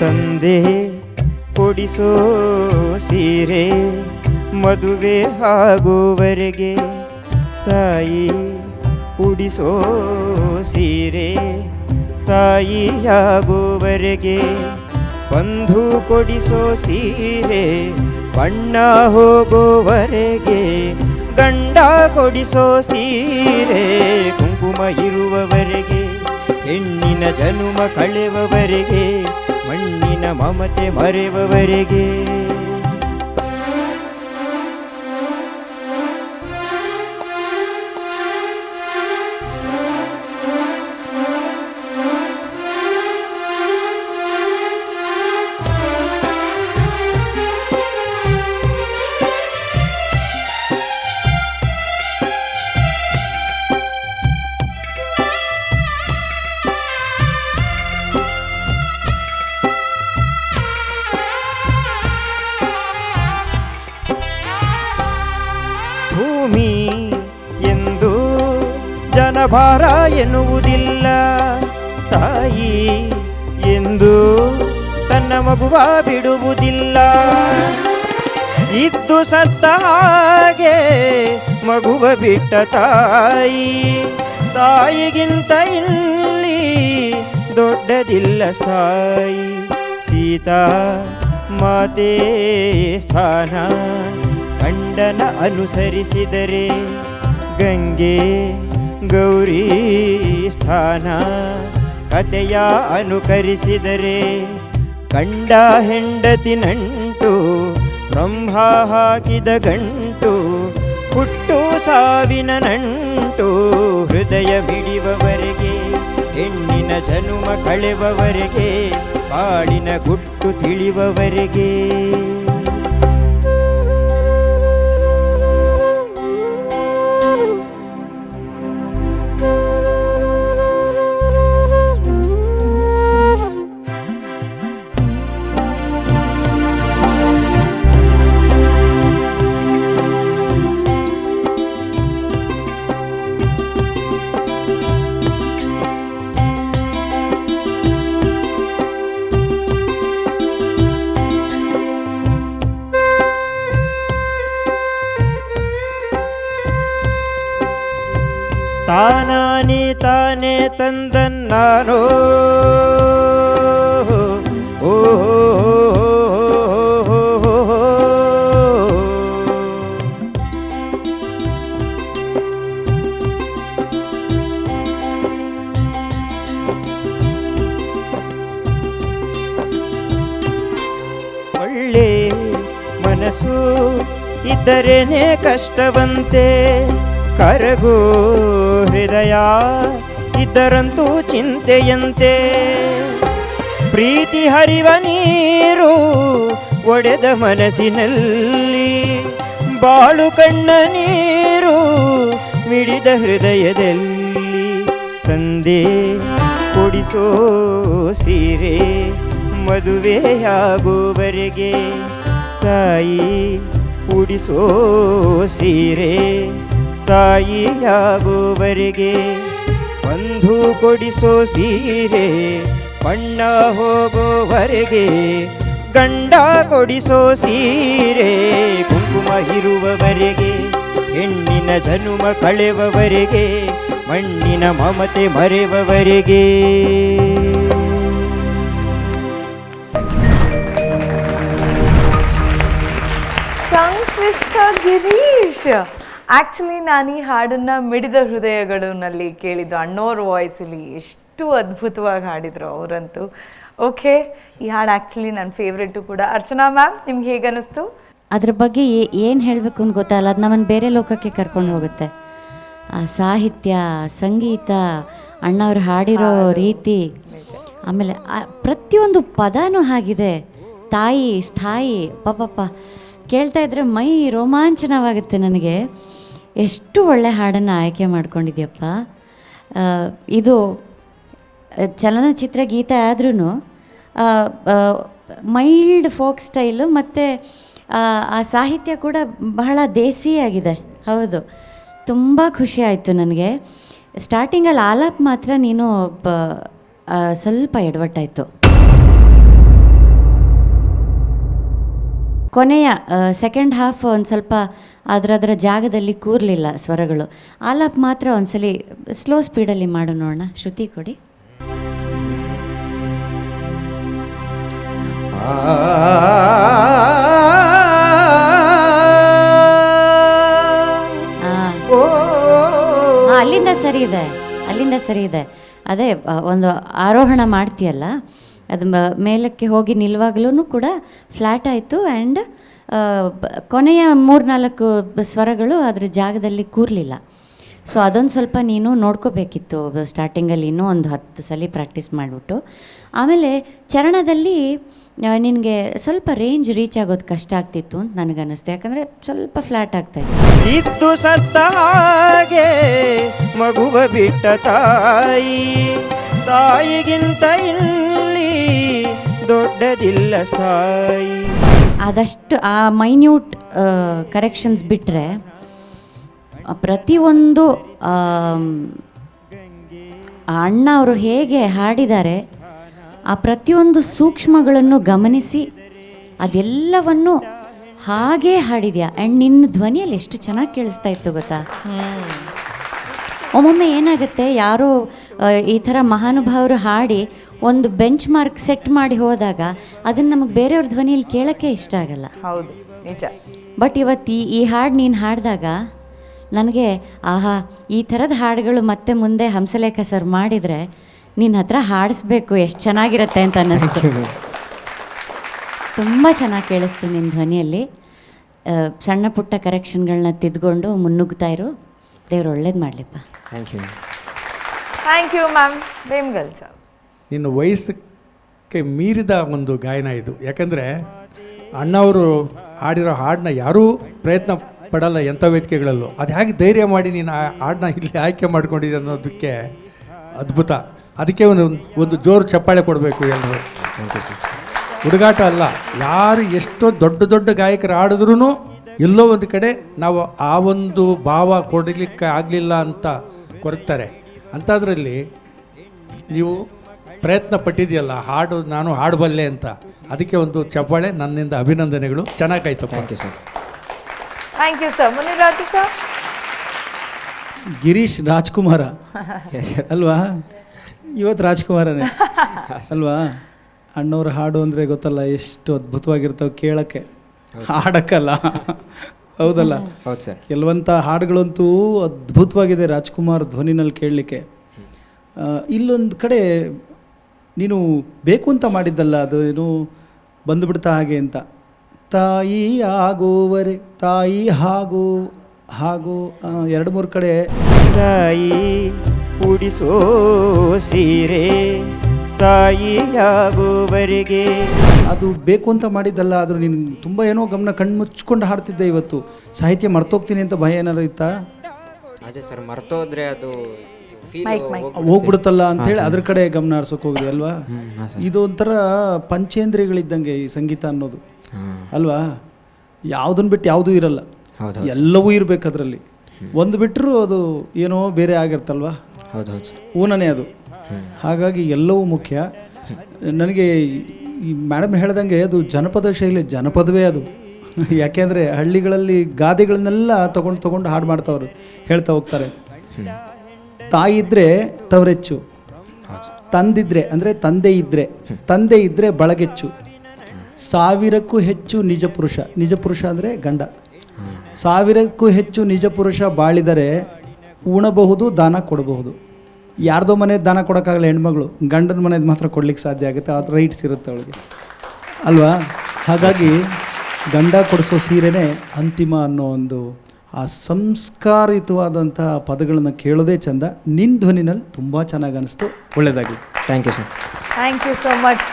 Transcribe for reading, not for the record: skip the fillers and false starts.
ತಂದೆ ಕೊಡಿಸೋ ಸೀರೆ ಮದುವೆ ಆಗುವರೆಗೆ, ತಾಯಿ ಉಡಿಸೋ ಸೀರೆ ತಾಯಿಯಾಗುವರೆಗೆ, ಬಂಧು ಕೊಡಿಸೋ ಸೀರೆ ಬಣ್ಣ ಹೋಗುವವರೆಗೆ, ಗಂಡ ಕೊಡಿಸೋ ಸೀರೆ ಕುಂಕುಮ ಇರುವವರೆಗೆ, ಹೆಣ್ಣಿನ ಜನುಮ ಕಳೆವವರೆಗೆ, ಮಣ್ಣಿನ ಮಮತೆ ಮರೆವವರೆಗೆ. ಭೂಮಿ ಎಂದು ಜನಭಾರ ಎನ್ನುವುದಿಲ್ಲ, ತಾಯಿ ಎಂದು ತನ್ನ ಮಗುವ ಬಿಡುವುದಿಲ್ಲ. ಇದ್ದು ಸತ್ತ ಹಾಗೆ ಮಗುವ ಬಿಟ್ಟ ತಾಯಿ, ತಾಯಿಗಿಂತ ಇಲ್ಲಿ ದೊಡ್ಡದಿಲ್ಲ ಸ್ಥಾಯಿ. ಸೀತಾ ಮಾತೆ ಸ್ಥಾನ ಗಂಡನ ಅನುಸರಿಸಿದರೆ, ಗಂಗೆ ಗೌರಿ ಸ್ಥಾನ ಕಥೆಯ ಅನುಕರಿಸಿದರೆ, ಗಂಡ ಹೆಂಡತಿ ನಂಟು ಬ್ರಹ್ಮ ಹಾಕಿದ ಗಂಟು, ಹುಟ್ಟು ಸಾವಿನ ನಂಟು ಹೃದಯ ಬಿಡಿವವರೆಗೆ, ಹೆಣ್ಣಿನ ಜನುಮ ಕಳೆವವರೆಗೆ, ಬಾಳಿನ ಗುಟ್ಟು ತಿಳಿವವರೆಗೆ. ತಾನಾನೇ ತಾನೇ ತಂದನ್ನಾನೋ, ಓ ಒಳ್ಳೆ ಮನಸ್ಸು ಇದ್ದರೇನೆ ಕಷ್ಟವಂತೆ, ಕರಗೋ ಹೃದಯ ಇದ್ದರಂತೂ ಚಿಂತೆಯಂತೆ. ಪ್ರೀತಿ ಹರಿವ ನೀರು ಒಡೆದ ಮನಸ್ಸಿನಲ್ಲಿ, ಬಾಳು ಕಣ್ಣ ನೀರು ಮಿಡಿದ ಹೃದಯದಲ್ಲಿ. ತಂದೆ ಕೊಡಿಸೋ ಸೀರೆ ಮದುವೆಯಾಗುವವರೆಗೆ, ತಾಯಿ ಉಡಿಸೋ ಸೀರೆ ತಾಯಿಯಾಗುವವರೆಗೆ, ಬಂಧು ಕೊಡಿಸೋ ಸೀರೆ ಬಣ್ಣ ಹೋಗುವವರೆಗೆ, ಗಂಡ ಕೊಡಿಸೋ ಸೀರೆ ಕುಂಕುಮ ಇರುವವರೆಗೆ, ಹೆಣ್ಣಿನ ಜನುಮ ಕಳೆವವರೆಗೆ, ಮಣ್ಣಿನ ಮಮತೆ ಮರೆವವರೆಗೆ. ಗಿರೀಶ್, ಆ್ಯಕ್ಚುಲಿ ನಾನು ಈ ಹಾಡನ್ನು ಮಿಡಿದ ಹೃದಯಗಳಲ್ಲಿ ಕೇಳಿದ್ದು ಅಣ್ಣೋರ್ ವಾಯ್ಸಲ್ಲಿ. ಎಷ್ಟು ಅದ್ಭುತವಾಗಿ ಹಾಡಿದರು ಅವರಂತೂ. ಓಕೆ, ಈ ಹಾಡು ಆ್ಯಕ್ಚುಲಿ ನನ್ನ ಫೇವ್ರೆಟು ಕೂಡ. ಅರ್ಚನಾ ಮ್ಯಾಮ್, ನಿಮ್ಗೆ ಹೇಗೆ ಅನ್ನಿಸ್ತು? ಅದ್ರ ಬಗ್ಗೆ ಏನು ಹೇಳಬೇಕು ಅಂತ ಗೊತ್ತಲ್ಲ, ಅದು ನಮ್ಮನ್ನು ಬೇರೆ ಲೋಕಕ್ಕೆ ಕರ್ಕೊಂಡು ಹೋಗುತ್ತೆ. ಆ ಸಾಹಿತ್ಯ, ಸಂಗೀತ, ಅಣ್ಣವ್ರು ಹಾಡಿರೋ ರೀತಿ, ಆಮೇಲೆ ಪ್ರತಿಯೊಂದು ಪದನೂ ಹಾಗಿದೆ. ತಾಯಿ, ಸ್ಥಾಯಿ, ಪಾಪಪ್ಪ ಕೇಳ್ತಾ ಇದ್ರೆ ಮೈ ರೋಮಾಂಚನವಾಗುತ್ತೆ ನನಗೆ. ಎಷ್ಟು ಒಳ್ಳೆ ಹಾಡನ್ನು ಆಯ್ಕೆ ಮಾಡ್ಕೊಂಡಿದ್ಯಪ್ಪ. ಇದು ಚಲನಚಿತ್ರ ಗೀತೆ ಆದ್ರೂ ಮೈಲ್ಡ್ ಫೋಕ್ ಸ್ಟೈಲು ಮತ್ತು ಆ ಸಾಹಿತ್ಯ ಕೂಡ ಬಹಳ ದೇಸಿಯಾಗಿದೆ. ಹೌದು, ತುಂಬ ಖುಷಿ ಆಯಿತು ನನಗೆ. ಸ್ಟಾರ್ಟಿಂಗಲ್ಲಿ ಆಲಾಪ್ ಮಾತ್ರ ನೀನು ಸ್ವಲ್ಪ ಎಡವಟ್ಟಾಯಿತು. ಕೊನೆಯ ಸೆಕೆಂಡ್ ಹಾಫ್ ಒಂದು ಸ್ವಲ್ಪ ಅದರ ಜಾಗದಲ್ಲಿ ಕೂರಲಿಲ್ಲ ಸ್ವರಗಳು. ಆಲಾಪ್ ಮಾತ್ರ ಒಂದ್ಸಲಿ ಸ್ಲೋ ಸ್ಪೀಡಲ್ಲಿ ಮಾಡು ನೋಡೋಣ. ಶ್ರುತಿ ಕೊಡಿ. ಅಲ್ಲಿಂದ ಸರಿ ಇದೆ, ಅಲ್ಲಿಂದ ಸರಿ ಇದೆ. ಅದೇ ಒಂದು ಆರೋಹಣ ಮಾಡ್ತೀಯಲ್ಲ, ಅದು ಮೇಲಕ್ಕೆ ಹೋಗಿ ನಿಲ್ಲುವಾಗಲೂ ಕೂಡ ಫ್ಲ್ಯಾಟ್ ಆಯಿತು. ಆ್ಯಂಡ್ ಕೊನೆಯ 3-4 ಸ್ವರಗಳು ಅದರ ಜಾಗದಲ್ಲಿ ಕೂರಲಿಲ್ಲ. ಸೊ ಅದೊಂದು ಸ್ವಲ್ಪ ನೀನು ನೋಡ್ಕೋಬೇಕಿತ್ತು ಸ್ಟಾರ್ಟಿಂಗಲ್ಲಿ. ಇನ್ನೂ ಒಂದು 10 ಸಲ ಪ್ರಾಕ್ಟೀಸ್ ಮಾಡಿಬಿಟ್ಟು ಆಮೇಲೆ ಚರಣದಲ್ಲಿ ನಿನಗೆ ಸ್ವಲ್ಪ ರೇಂಜ್ ರೀಚ್ ಆಗೋದು ಕಷ್ಟ ಆಗ್ತಿತ್ತು ಅಂತ ನನಗನ್ನಿಸ್ತು. ಯಾಕಂದರೆ ಸ್ವಲ್ಪ ಫ್ಲ್ಯಾಟ್ ಆಗ್ತಾಯಿತ್ತು. ಇದ್ದು ಸತ್ತ ಹಾಗೆ ಮಗುವ ಬಿಟ್ಟ ತಾಯಿ, ತಾಯಿಗಿಂತ ಇಲ್ಲಿ ದೊಡ್ಡದಿಲ್ಲ ಸ್ಥಾಯಿ. ಆದಷ್ಟು ಆ ಮೈನ್ಯೂಟ್ ಕರೆಕ್ಷನ್ಸ್ ಬಿಟ್ಟರೆ ಪ್ರತಿಯೊಂದು ಅಣ್ಣ ಅವರು ಹೇಗೆ ಹಾಡಿದ್ದಾರೆ ಆ ಪ್ರತಿಯೊಂದು ಸೂಕ್ಷ್ಮಗಳನ್ನು ಗಮನಿಸಿ ಅದೆಲ್ಲವನ್ನು ಹಾಗೇ ಹಾಡಿದ್ಯಾ. ಆ್ಯಂಡ್ ನಿನ್ನ ಧ್ವನಿಯಲ್ಲಿ ಎಷ್ಟು ಚೆನ್ನಾಗಿ ಕೇಳಿಸ್ತಾ ಇತ್ತು ಗೊತ್ತಾ. ಒಮ್ಮೊಮ್ಮೆ ಏನಾಗುತ್ತೆ, ಯಾರೋ ಈ ಥರ ಮಹಾನುಭಾವರು ಹಾಡಿ ಒಂದು ಬೆಂಚ್ ಮಾರ್ಕ್ ಸೆಟ್ ಮಾಡಿ ಹೋದಾಗ ಅದನ್ನು ನಮಗೆ ಬೇರೆಯವ್ರ ಧ್ವನಿಯಲ್ಲಿ ಕೇಳೋಕ್ಕೆ ಇಷ್ಟ ಆಗಲ್ಲ. ಹೌದು, ನಿಜ. ಬಟ್ ಇವತ್ತು ಈ ಹಾಡು ನೀನು ಹಾಡಿದಾಗ ನನಗೆ ಆಹಾ, ಈ ಥರದ ಹಾಡುಗಳು ಮತ್ತೆ ಮುಂದೆ ಹಂಸಲೇಖ ಸರ್ ಮಾಡಿದರೆ ನಿನ್ನ ಹತ್ರ ಹಾಡಿಸ್ಬೇಕು, ಎಷ್ಟು ಚೆನ್ನಾಗಿರುತ್ತೆ ಅಂತ ಅನ್ನಿಸ್ತು. ತುಂಬ ಚೆನ್ನಾಗಿ ಕೇಳಿಸ್ತು ನಿನ್ನ ಧ್ವನಿಯಲ್ಲಿ. ಸಣ್ಣ ಪುಟ್ಟ ಕರೆಕ್ಷನ್ಗಳನ್ನ ತಿದ್ಕೊಂಡು ಮುನ್ನುಗ್ತಾ ಇರು. ದೇವ್ರು ಒಳ್ಳೇದು ಮಾಡಲಿಪ್ಪ. Thank you ma'am. ಬೇಮ್ಗಲ್ ಸರ್, ನಿನ್ನ ವಯಸ್ಸಕ್ಕೆ ಮೀರಿದ ಒಂದು ಗಾಯನ ಇದು. ಯಾಕಂದರೆ ಅಣ್ಣವರು ಹಾಡಿರೋ ಹಾಡನ್ನ ಯಾರೂ ಪ್ರಯತ್ನ ಪಡಲ್ಲ ಎಂಥ ವೇದಿಕೆಗಳಲ್ಲೂ. ಅದು ಹೇಗೆ ಧೈರ್ಯ ಮಾಡಿ ನೀನು ಆ ಹಾಡನ್ನ ಇಲ್ಲಿ ಆಯ್ಕೆ ಮಾಡ್ಕೊಂಡಿದ್ದೆ ಅನ್ನೋದಕ್ಕೆ ಅದ್ಭುತ. ಅದಕ್ಕೆ ಒಂದು ಜೋರು ಚಪ್ಪಾಳೆ ಕೊಡಬೇಕು ಎಲ್ಲರೂ. ಹುಡುಗಾಟ ಅಲ್ಲ, ಯಾರು ಎಷ್ಟೋ ದೊಡ್ಡ ದೊಡ್ಡ ಗಾಯಕರು ಹಾಡಿದ್ರೂ ಎಲ್ಲೋ ಒಂದು ಕಡೆ ನಾವು ಆ ಒಂದು ಭಾವ ಕೊಡಲಿಕ್ಕೆ ಆಗಲಿಲ್ಲ ಅಂತ ಕೊರಗ್ತಾರೆ. ಅಂಥದ್ರಲ್ಲಿ ನೀವು ಪ್ರಯತ್ನ ಪಟ್ಟಿದೆಯಲ್ಲ, ಹಾಡು ನಾನು ಹಾಡಬಲ್ಲೆ ಅಂತ, ಅದಕ್ಕೆ ಒಂದು ಚಪ್ಪಾಳೆ ನನ್ನಿಂದ ಅಭಿನಂದನೆಗಳು. ಚೆನ್ನಾಗಾಯ್ತು. Thank you sir. Thank you sir. Muniraju sir. Girish Rajkumar ಅಲ್ವಾ? ಇವತ್ತು ರಾಜ್ಕುಮಾರನೇ ಅಲ್ವಾ? ಅಣ್ಣವ್ರ ಹಾಡು ಅಂದರೆ ಗೊತ್ತಲ್ಲ ಎಷ್ಟು ಅದ್ಭುತವಾಗಿರ್ತಾವೆ ಕೇಳೋಕ್ಕೆ, ಹಾಡಕ್ಕಲ್ಲ. ಹೌದಲ್ಲ? ಹೌದು ಸರ್. ಕೆಲವಂಥ ಹಾಡುಗಳಂತೂ ಅದ್ಭುತವಾಗಿದೆ ರಾಜ್ಕುಮಾರ್ ಧ್ವನಿನಲ್ಲಿ ಕೇಳಲಿಕ್ಕೆ. ಇಲ್ಲೊಂದು ಕಡೆ ನೀನು ಬೇಕು ಅಂತ ಮಾಡಿದ್ದಲ್ಲ, ಅದು ಏನು ಬಂದುಬಿಡ್ತಾ ಹಾಗೆ ಅಂತ. ತಾಯಿ ಆಗುವರೆ, ತಾಯಿ ಹಾಗೂ 2-3 ಕಡೆ ತಾಯಿ ಉಡಿಸೋ ಸೀರೆ ತಾಯಿಯಾಗುವರೆಗೆ ಅದು ಬೇಕು ಅಂತ ಮಾಡಿದ್ದಲ್ಲ. ಆದರೂ ನೀನು ತುಂಬ ಏನೋ ಗಮನ ಕಣ್ಣು ಮುಚ್ಕೊಂಡು ಹಾಡ್ತಿದ್ದೆ. ಇವತ್ತು ಸಾಹಿತ್ಯ ಮರ್ತೋಗ್ತೀನಿ ಅಂತ ಭಯ ಏನಾರು ಇತ್ತಾ? ಅದೇ ಸರ್, ಮರ್ತೋದ್ರೆ ಅದು ಹೋಗ್ಬಿಡುತ್ತಲ್ಲ ಅಂಥೇಳಿ ಅದ್ರ ಕಡೆ ಗಮನ ಹರಿಸೋಕೆ ಹೋಗಿದೆ ಅಲ್ವಾ? ಇದು ಒಂಥರ ಪಂಚೇಂದ್ರಿಯಗಳಿದ್ದಂಗೆ ಈ ಸಂಗೀತ ಅನ್ನೋದು ಅಲ್ವಾ? ಯಾವುದನ್ನು ಬಿಟ್ಟು ಯಾವುದೂ ಇರಲ್ಲ, ಎಲ್ಲವೂ ಇರಬೇಕು ಅದರಲ್ಲಿ. ಒಂದು ಬಿಟ್ಟರು ಅದು ಏನೋ ಬೇರೆ ಆಗಿರ್ತಲ್ವಾ? ಊನನೇ ಅದು. ಹಾಗಾಗಿ ಎಲ್ಲವೂ ಮುಖ್ಯ. ನನಗೆ ಈ ಮೇಡಮ್ ಹೇಳ್ದಂಗೆ ಅದು ಜನಪದ ಶೈಲಿ, ಜನಪದವೇ ಅದು. ಯಾಕೆಂದರೆ ಹಳ್ಳಿಗಳಲ್ಲಿ ಗಾದೆಗಳನ್ನೆಲ್ಲ ತೊಗೊಂಡು ಹಾಡು ಮಾಡ್ತಾವ್ರು, ಹೇಳ್ತಾ ಹೋಗ್ತಾರೆ. ತಾಯಿ ಇದ್ದರೆ ತವರೆಚ್ಚು, ತಂದಿದ್ರೆ ಅಂದರೆ ತಂದೆ ಇದ್ದರೆ ಬಳಗೆಚ್ಚು, 1000ಕ್ಕೂ ಹೆಚ್ಚು ನಿಜ ಪುರುಷ ಅಂದರೆ ಗಂಡ, 1000ಕ್ಕೂ ಹೆಚ್ಚು ನಿಜ ಪುರುಷ ಬಾಳಿದರೆ ಉಣಬಹುದು, ದಾನ ಕೊಡಬಹುದು. ಯಾರ್ದೋ ಮನೆ ದಾನ ಕೊಡೋಕ್ಕಾಗಲ್ಲ ಹೆಣ್ಮಗಳು, ಗಂಡನ ಮನೆದು ಮಾತ್ರ ಕೊಡ್ಲಿಕ್ಕೆ ಸಾಧ್ಯ ಆಗುತ್ತೆ. ಅದು ರೈಟ್ಸ್ ಇರುತ್ತೆ ಅವಳಿಗೆ ಅಲ್ವಾ? ಹಾಗಾಗಿ ಗಂಡ ಕೊಡಿಸೋ ಸೀರೆನೇ ಅಂತಿಮ ಅನ್ನೋ ಒಂದು ಆ ಸಂಸ್ಕಾರಿತವಾದಂಥ ಪದಗಳನ್ನು ಕೇಳೋದೇ ಚಂದ. ನಿನ್ನ ಧ್ವನಿನಲ್ಲಿ ತುಂಬ ಚೆನ್ನಾಗಿ ಅನಿಸ್ತು. ಒಳ್ಳೆಯದಾಗಲಿ. Thank you sir. Thank you so much.